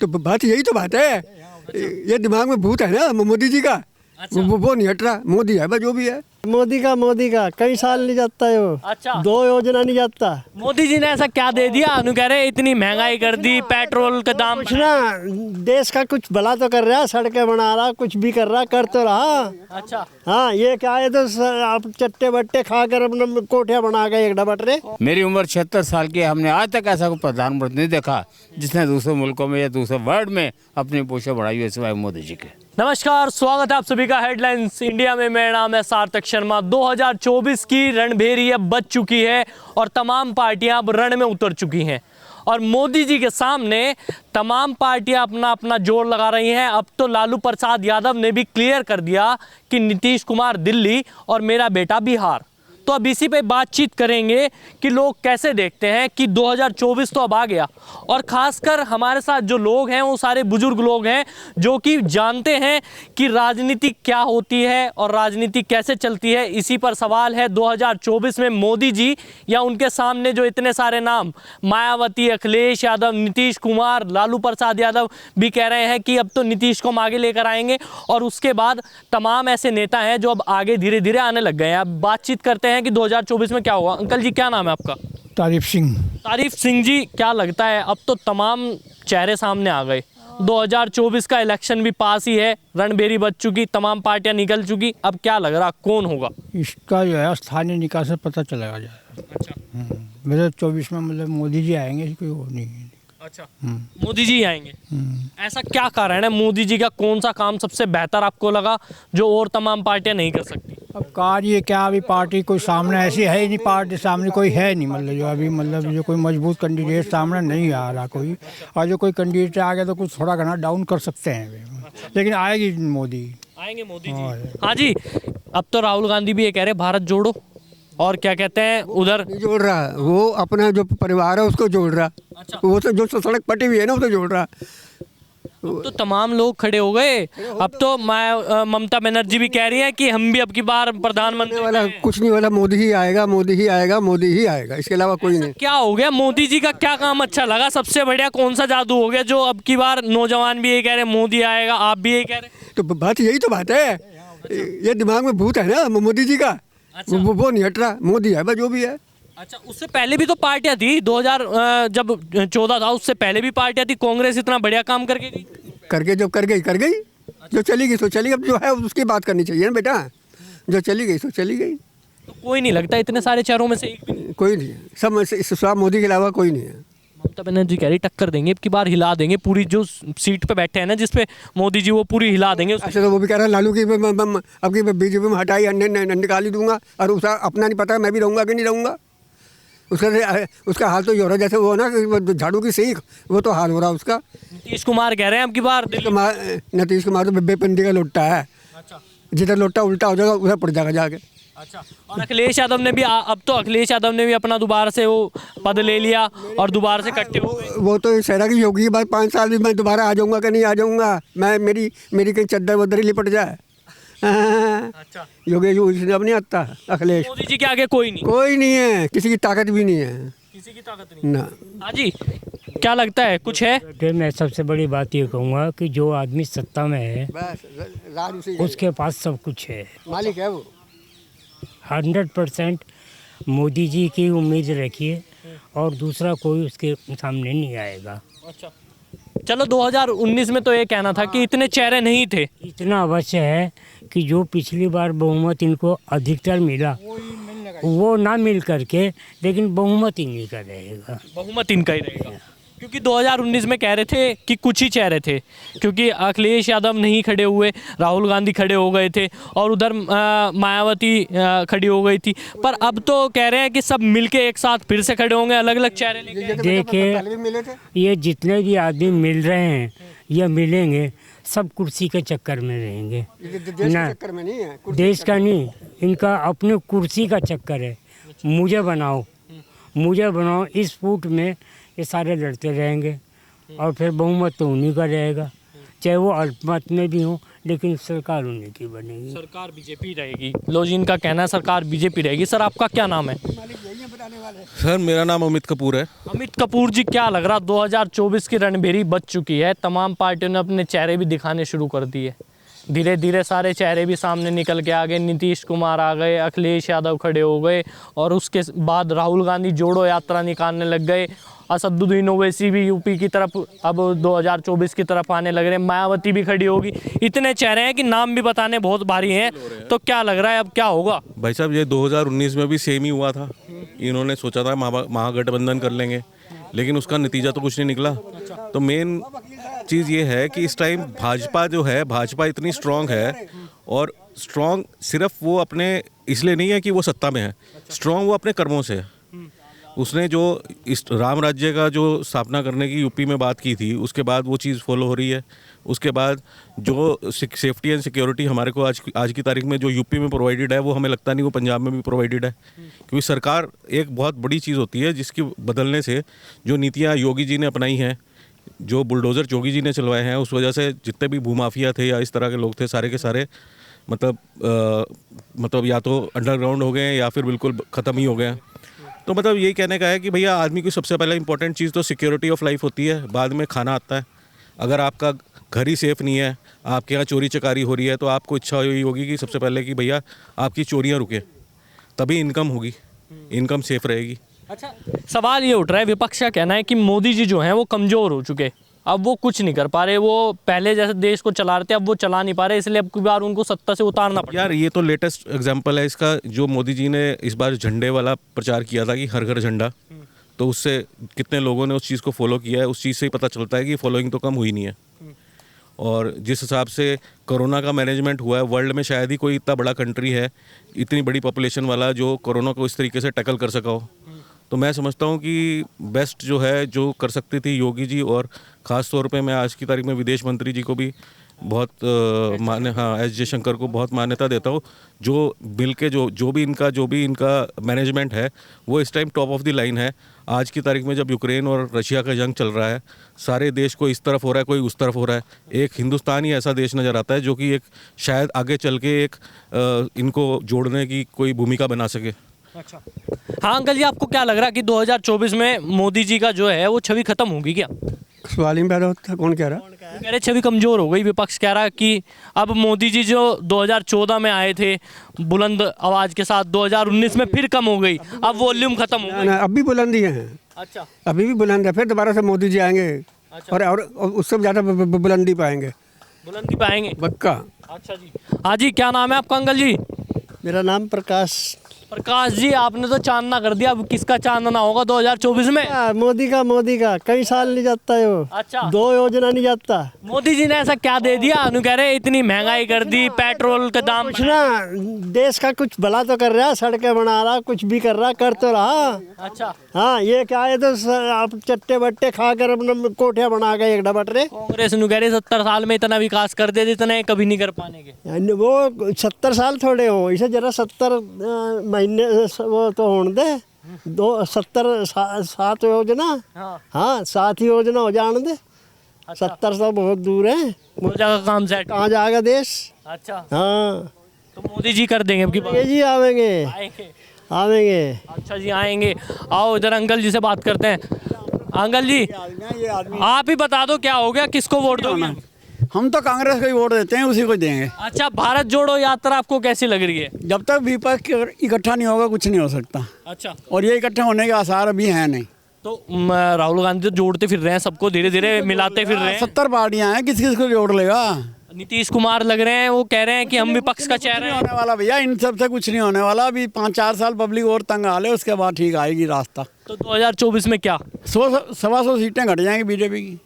तो बात यही तो बात है, ये दिमाग में भूत है ना मोदी जी का। अच्छा। वो नहीं हट रहा, मोदी है बस जो भी है। मोदी का कई साल नहीं जाता है वो। अच्छा। 2 योजना नहीं जाता मोदी जी ने ऐसा क्या दे दिया? अनु कह रहे इतनी महंगाई कर दी, पेट्रोल के दाम कुछ ना, देश का कुछ भला तो कर रहा, सड़कें बना रहा, कुछ भी कर रहा, कर तो रहा। अच्छा। हाँ, ये क्या है तो आप चट्टे बट्टे खाकर अपने कोठिया बना गए एक डबट रे। मेरी उम्र 76 साल की है, हमने आज तक ऐसा कोई प्रधानमंत्री नहीं देखा जिसने दूसरे मुल्कों में या दूसरे वर्ल्ड में अपनी पोस्ट बढ़ाई हुई सिवाय मोदी जी के। नमस्कार, स्वागत है आप सभी का हेडलाइंस इंडिया में। मेरा नाम है सार्थक शर्मा। 2024 की रणभेरी अब बज चुकी है और तमाम पार्टियां अब रण में उतर चुकी हैं और मोदी जी के सामने तमाम पार्टियां अपना अपना जोर लगा रही हैं। अब तो लालू प्रसाद यादव ने भी क्लियर कर दिया कि नीतीश कुमार दिल्ली और मेरा बेटा बिहार। तो अब इसी पे बातचीत करेंगे कि लोग कैसे देखते हैं कि 2024 तो अब आ गया और ख़ासकर हमारे साथ जो लोग हैं वो सारे बुजुर्ग लोग हैं जो कि जानते हैं कि राजनीति क्या होती है और राजनीति कैसे चलती है। इसी पर सवाल है 2024 में मोदी जी या उनके सामने जो इतने सारे नाम मायावती, अखिलेश यादव, नीतीश कुमार, लालू प्रसाद यादव भी कह रहे हैं कि अब तो नीतीश को हम आगे लेकर आएंगे और उसके बाद तमाम ऐसे नेता हैं जो अब आगे धीरे धीरे आने लग गए हैं। अब बातचीत करते हैं कि 2024 में क्या होगा। अंकल जी, क्या नाम है आपका? तारीफ सिंह। तारीफ सिंह जी, क्या लगता है अब तो तमाम चेहरे सामने आ गए, 2024 का इलेक्शन भी पास ही है, रणभेरी बज चुकी, तमाम पार्टियां निकल चुकी, अब क्या लग रहा कौन होगा? इसका जो है स्थानीय निकाय से पता चलेगा जाए। अच्छा। मेरे 24 में मतलब मोदी जी आएंगे, कोई वो नहीं है। अच्छा, मोदी जी आएंगे। ऐसा क्या कारण है? मोदी जी का कौन सा काम सबसे बेहतर आपको लगा जो और तमाम पार्टियां नहीं कर सकती? अब कार्य क्या, अभी पार्टी कोई सामने ऐसी है ही नहीं, पार्टी सामने कोई है नहीं, मतलब जो अभी मतलब जो कोई मजबूत कैंडिडेट सामने नहीं आ रहा कोई, और जो कोई कैंडिडेट आ गया तो कुछ थोड़ा घना डाउन कर सकते हैं। लेकिन आएगी मोदी, आएंगे मोदी जी। हाँ जी, अब तो राहुल गांधी भी ये कह रहे भारत जोड़ो और क्या कहते हैं उधर नहीं जोड़ रहा, वो अपना जो परिवार है उसको जोड़ रहा। अच्छा। वो तो जो सड़क पटी हुई है ना उसे जोड़ रहा। अब तो तमाम लोग खड़े हो गए। अब तो ममता बनर्जी भी कह रही है कि हम भी अब की बार प्रधानमंत्री वाला कुछ नहीं, वाला मोदी ही आएगा, मोदी ही आएगा, मोदी ही आएगा, इसके अलावा कोई नहीं। क्या हो गया? मोदी जी का क्या काम अच्छा लगा? सबसे बढ़िया कौन सा जादू हो गया जो अब की बार नौजवान भी ये कह रहे मोदी आएगा, आप भी ये कह रहे? तो बात यही तो बात है, ये दिमाग में भूत है ना मोदी जी का। अच्छा। वो नहीं हट रहा, मोदी है बस जो भी है। अच्छा, उससे पहले भी तो पार्टियां थी, 2000 जब 14 था उससे पहले भी पार्टियां थी। कांग्रेस इतना बढ़िया काम करके गई, जब कर गई। जो चली गई सो चली, अब जो है उसकी बात करनी चाहिए ना बेटा। जो चली गई सो चली गई। तो कोई नहीं लगता इतने सारे चेहरों में से एक भी नहीं? कोई नहीं, सब मोदी के अलावा कोई नहीं है। ममता बनर्जी कह रही टक्कर देंगे, अब की बार हिला देंगे पूरी, जो सीट पे बैठे हैं ना जिसपे मोदी जी, वो पूरी हिला देंगे। अच्छा, तो वो भी कह रहा है लालू की अब की बीजेपी में हटाई निकाल ही दूंगा, और उसका अपना नहीं पता मैं भी रहूँगा कि नहीं रहूँगा। उसका हाल तो ये हो रहा है जैसे वो ना झाड़ू की सीख, वो तो हाल हो रहा है उसका। नीतीश कुमार कह रहे हैं अब की बार नीतीश कुमार तो बेपंदी का लोटा है। अच्छा। जिधर लोटा उल्टा हो जाएगा उधर पड़ जाएगा जाके। अच्छा। और अखिलेश यादव ने भी अब तो अखिलेश यादव ने भी अपना दोबारा से वो पद ले लिया और दोबारा से इकट्ठे हो गए। वो तो सहरा की योगी की बात, 5 साल भी मैं दोबारा आ जाऊंगा कि नहीं आ जाऊंगा, मैं मेरी कहीं चद्दर वद्दर ही लिपट जाए। अच्छा। योगी जी अब नहीं आता। अखिलेश मोदी जी के आगे कोई नहीं है, किसी की ताकत भी नहीं है, किसी की ताकत नहीं ना। हाँ जी, क्या लगता है कुछ है? मैं सबसे बड़ी बात ये कहूँगा कि जो आदमी सत्ता में है उसके पास सब कुछ है, मालिक है वो। 100% मोदी जी की उम्मीद रखिए और दूसरा कोई उसके सामने नहीं आएगा। अच्छा, चलो 2019 में तो ये कहना था कि इतने चेहरे नहीं थे। इतना अवश्य है कि जो पिछली बार बहुमत इनको अधिकतर मिला वो ना मिल करके, लेकिन बहुमत इन्हीं का रहेगा। बहुमत इनका ही रहेगा, क्योंकि 2019 में कह रहे थे कि कुछ ही चेहरे थे, क्योंकि अखिलेश यादव नहीं खड़े हुए, राहुल गांधी खड़े हो गए थे और उधर मायावती खड़ी हो गई थी। पर अब तो कह रहे हैं कि सब मिलके एक साथ फिर से खड़े होंगे, अलग अलग चेहरे लेके। देखिए, ये जितने भी आदमी मिल रहे हैं या मिलेंगे सब कुर्सी के चक्कर में रहेंगे ना, चक्कर में नहीं है, देश का नहीं, इनका अपने कुर्सी का चक्कर है। मुझे बनाओ इस फूट में ये सारे लड़ते रहेंगे और फिर बहुमत तो उन्हीं का रहेगा। चाहे वो अल्पमत में भी हो, लेकिन सरकार उन्हीं की बनेगी। सरकार बीजेपी रहेगी। लो जी, इनका कहना है सरकार बीजेपी रहेगी। सर, आपका क्या नाम है? सर मेरा नाम अमित कपूर है। अमित कपूर जी, क्या लग रहा 2024 की रणभेरी बच चुकी है, तमाम पार्टियों ने अपने चेहरे भी दिखाने शुरू कर दिए, धीरे धीरे सारे चेहरे भी सामने निकल के आ गए। नीतीश कुमार आ गए, अखिलेश यादव खड़े हो गए और उसके बाद राहुल गांधी जोड़ो यात्रा निकालने लग गए। असदुद्दीन ओवैसी भी यूपी की तरफ अब 2024 की तरफ आने लग रहे हैं। मायावती भी खड़ी होगी। इतने चेहरे हैं कि नाम भी बताने बहुत भारी हैं। तो क्या लग रहा है अब क्या होगा? भाई साहब ये 2019 में भी सेम ही हुआ था। इन्होंने सोचा था महागठबंधन कर लेंगे, लेकिन उसका नतीजा तो कुछ नहीं निकला। तो मेन चीज़ ये है कि इस टाइम भाजपा जो है, भाजपा इतनी स्ट्रांग है, और स्ट्रांग सिर्फ वो अपने इसलिए नहीं है कि वो सत्ता में है, स्ट्रांग वो अपने कर्मों से है। उसने जो इस राम राज्य का जो स्थापना करने की यूपी में बात की थी, उसके बाद वो चीज़ फॉलो हो रही है। उसके बाद जो सेफ्टी एंड सिक्योरिटी हमारे को आज की तारीख में जो यूपी में प्रोवाइडेड है, वो हमें लगता नहीं वो पंजाब में भी प्रोवाइडेड है। क्योंकि सरकार एक बहुत बड़ी चीज़ होती है जिसकी बदलने से जो नीतियाँ योगी जी ने अपनाई हैं, जो बुलडोज़र योगी जी ने चलवाए हैं, उस वजह से जितने भी भूमाफिया थे या इस तरह के लोग थे, सारे के सारे मतलब या तो अंडरग्राउंड हो गए या फिर बिल्कुल ख़त्म ही हो गए। तो मतलब यही कहने का है कि भैया आदमी की सबसे पहले इंपॉर्टेंट चीज़ तो सिक्योरिटी ऑफ लाइफ होती है, बाद में खाना आता है। अगर आपका घर ही सेफ़ नहीं है, आपके यहाँ चोरी चकारी हो रही है, तो आपको इच्छा यही होगी कि सबसे पहले कि भैया आपकी चोरियाँ रुके, तभी इनकम होगी, इनकम सेफ़ रहेगी। अच्छा, सवाल ये उठ रहा है, विपक्ष का कहना है कि मोदी जी जो हैं वो कमज़ोर हो चुके, अब वो कुछ नहीं कर पा रहे, वो पहले जैसे देश को चला रहे थे अब वो चला नहीं पा रहे, इसलिए अब की बार उनको सत्ता से उतारना पड़ा। यार ये तो लेटेस्ट एग्जांपल है इसका, जो मोदी जी ने इस बार झंडे वाला प्रचार किया था कि हर घर झंडा, तो उससे कितने लोगों ने उस चीज़ को फॉलो किया है, उस चीज़ से ही पता चलता है कि फॉलोइंग तो कम हुई नहीं है। और जिस हिसाब से कोरोना का मैनेजमेंट हुआ है, वर्ल्ड में शायद ही कोई इतना बड़ा कंट्री है, इतनी बड़ी पॉपुलेशन वाला, जो कोरोना को इस तरीके से टैकल कर सका हो। तो मैं समझता हूँ कि बेस्ट जो है, जो कर सकती थी योगी जी, और ख़ास तौर पे मैं आज की तारीख में विदेश मंत्री जी को भी बहुत एस जयशंकर को बहुत मान्यता देता हूँ। जो मिल के जो भी इनका मैनेजमेंट है, वो इस time top of the line है। आज की तारीख में जब यूक्रेन और रशिया का जंग चल रहा है, सारे देश को इस तरफ हो रहा है, कोई उस तरफ हो रहा है, एक हिंदुस्तान ही ऐसा देश नज़र आता है जो कि एक शायद आगे चल के एक इनको जोड़ने की कोई भूमिका बना सके। अच्छा, हाँ अंकल जी, आपको क्या लग रहा है कि 2024 में मोदी जी का जो है वो छवि खत्म होगी क्या? सवाल ही पैदा होता है, कौन कह रहा? कह रहे छवि कमज़ोर हो गई। विपक्ष कह रहा है कि अब मोदी जी जो 2014 में आए थे बुलंद आवाज़ के साथ, 2019 में फिर कम हो गई, अब वॉल्यूम खत्म हो गई। अब भी बुलंद ही हैं। अच्छा, अभी भी बुलंद है, फिर दोबारा से मोदी जी आएंगे। अच्छा। और उससे ज़्यादा बुलंदी पाएंगे, बुलंदी पाएंगे पक्का। अच्छा जी, हाँ जी, क्या नाम है आपका अंकल जी? मेरा नाम प्रकाश। प्रकाश जी, आपने तो चांदना कर दिया, अब किसका चांदना होगा 2024 में? मोदी का कई साल नहीं जाता है वो। अच्छा, 2 योजना नहीं जाता। मोदी जी ने ऐसा क्या दे दिया? अनु कह रहे इतनी महंगाई कर दी, पेट्रोल के दाम। कुछ ना, देश का कुछ भला तो कर रहा, सड़कें बना रहा, कुछ भी कर रहा, कर तो रहा। अच्छा, हाँ, ये क्या है, तो आप चट्टे बट्टे खाकर अपने कोठियाँ बना गए एक डबटरे। कांग्रेस नु कह रही 70 साल में इतना विकास कर दे जितना कभी नहीं कर पाने के। वो 70 साल थोड़े हो, इसे जरा 70 महीने वो तो होने दे। 7 योजना। हाँ, 7 ही योजना हो जाने दे। 70 तो बहुत दूर है, हो जाएगा काम सेट। कहाँ जाएगा देश? अच्छा, हाँ, तो मोदी जी कर देंगे अब की बात? ये जी आवेंगे। अच्छा जी, आएंगे। आओ इधर अंकल जी से बात करते हैं। अंकल जी, आप ही बता दो क्या हो गया, किसको वोट दोगे? हम तो कांग्रेस को ही वोट देते हैं, उसी को देंगे। अच्छा, भारत जोड़ो यात्रा आपको कैसी लग रही है? जब तक विपक्ष इकट्ठा नहीं होगा कुछ नहीं हो सकता। अच्छा, और ये इकट्ठा होने के आसार अभी हैं नहीं। तो राहुल गांधी तो जोड़ते फिर रहे हैं सबको, धीरे धीरे मिलाते फिर रहे हैं। 70 पार्टियां हैं, किस किस को जोड़ लेगा? नीतीश कुमार लग रहे हैं, वो कह रहे हैं कि हम विपक्ष का चेहरा नहीं है। होने वाला भैया, इन सब से कुछ नहीं होने वाला। अभी 5-4 साल पब्लिक और तंग आ ले, उसके बाद ठीक आएगी रास्ता। तो 2024 में क्या 100-125 सीटें घट जाएंगी बीजेपी की।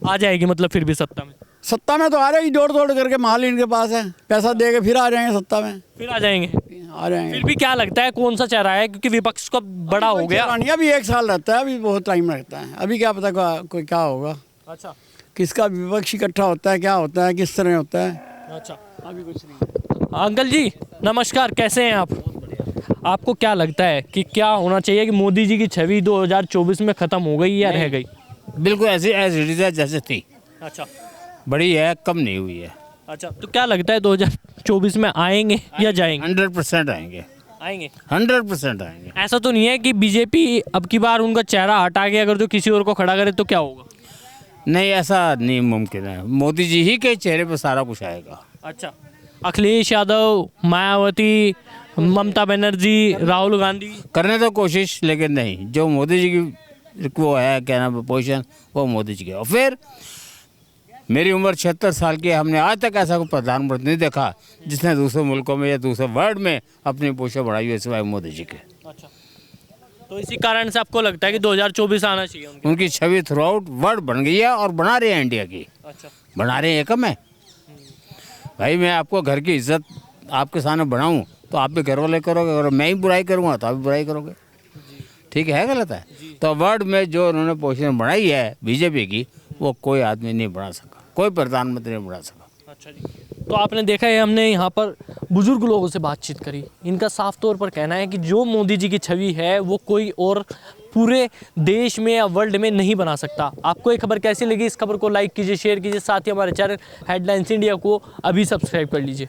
आ जाएगी मतलब फिर भी सत्ता में? सत्ता में तो आ रही, जोड़ तोड़ करके माल इनके पास है, पैसा दे के फिर आ जाएंगे सत्ता में। फिर आ जाएंगे। फिर भी क्या लगता है कौन सा चेहरा है, क्योंकि विपक्ष का बड़ा हो गया। अभी 1 साल रहता है, अभी बहुत टाइम लगता है, अभी क्या पता कोई क्या होगा। अच्छा, किसका विपक्ष इकट्ठा होता है, क्या होता है, किस तरह होता है। अच्छा, अभी कुछ नहीं। अंकल जी नमस्कार, कैसे हैं आप? आपको क्या लगता है कि क्या होना चाहिए कि मोदी जी की छवि 2024 में खत्म हो गई या रह गई? बिल्कुल ऐसी एज इट इज जैसे थी। अच्छा, बड़ी है, कम नहीं हुई है। अच्छा, तो क्या लगता है 2024 में आएंगे या जाएंगे? 100% आएंगे, आएंगे। 100% आएंगे। ऐसा तो नहीं है कि बीजेपी अब की बार उनका चेहरा हटा के अगर जो किसी और को खड़ा करे तो क्या होगा? नहीं, ऐसा नहीं मुमकिन है। मोदी जी ही के चेहरे पर सारा कुछ आएगा। अच्छा, अखिलेश यादव, मायावती, ममता बनर्जी, राहुल गांधी करने तो कोशिश, लेकिन नहीं, जो मोदी जी की वो है क्या नाम पोजीशन, वो मोदी जी की। और फिर मेरी उम्र 76 साल की है, हमने आज तक ऐसा कोई प्रधानमंत्री नहीं देखा जिसने दूसरे मुल्कों में या दूसरे वर्ल्ड में अपनी पोजीशन बढ़ाई हो सिवाय मोदी जी के। अच्छा, तो इसी कारण से आपको लगता है कि 2024 आना चाहिए उनके? उनकी छवि थ्रू आउट वर्ल्ड बन गई है और बना रहे हैं इंडिया की। अच्छा, बना रहे हैं, कम है भाई। मैं आपको घर की इज्जत आपके सामने बनाऊं तो आप भी घर वाले करोगे, और मैं ही बुराई करूंगा तो आप भी बुराई करोगे। ठीक है, गलत है? तो वर्ल्ड में जो उन्होंने पोजीशन बनाई है बीजेपी की, वो कोई आदमी नहीं बना सका, कोई प्रधानमंत्री नहीं बना सका। अच्छा जी। तो आपने देखा है, हमने यहाँ पर बुजुर्ग लोगों से बातचीत करी, इनका साफ तौर पर कहना है कि जो मोदी जी की छवि है वो कोई और पूरे देश में या वर्ल्ड में नहीं बना सकता। आपको ये खबर कैसी लगी? इस खबर को लाइक कीजिए, शेयर कीजिए, साथ ही हमारे चैनल हेडलाइंस इंडिया को अभी सब्सक्राइब कर लीजिए।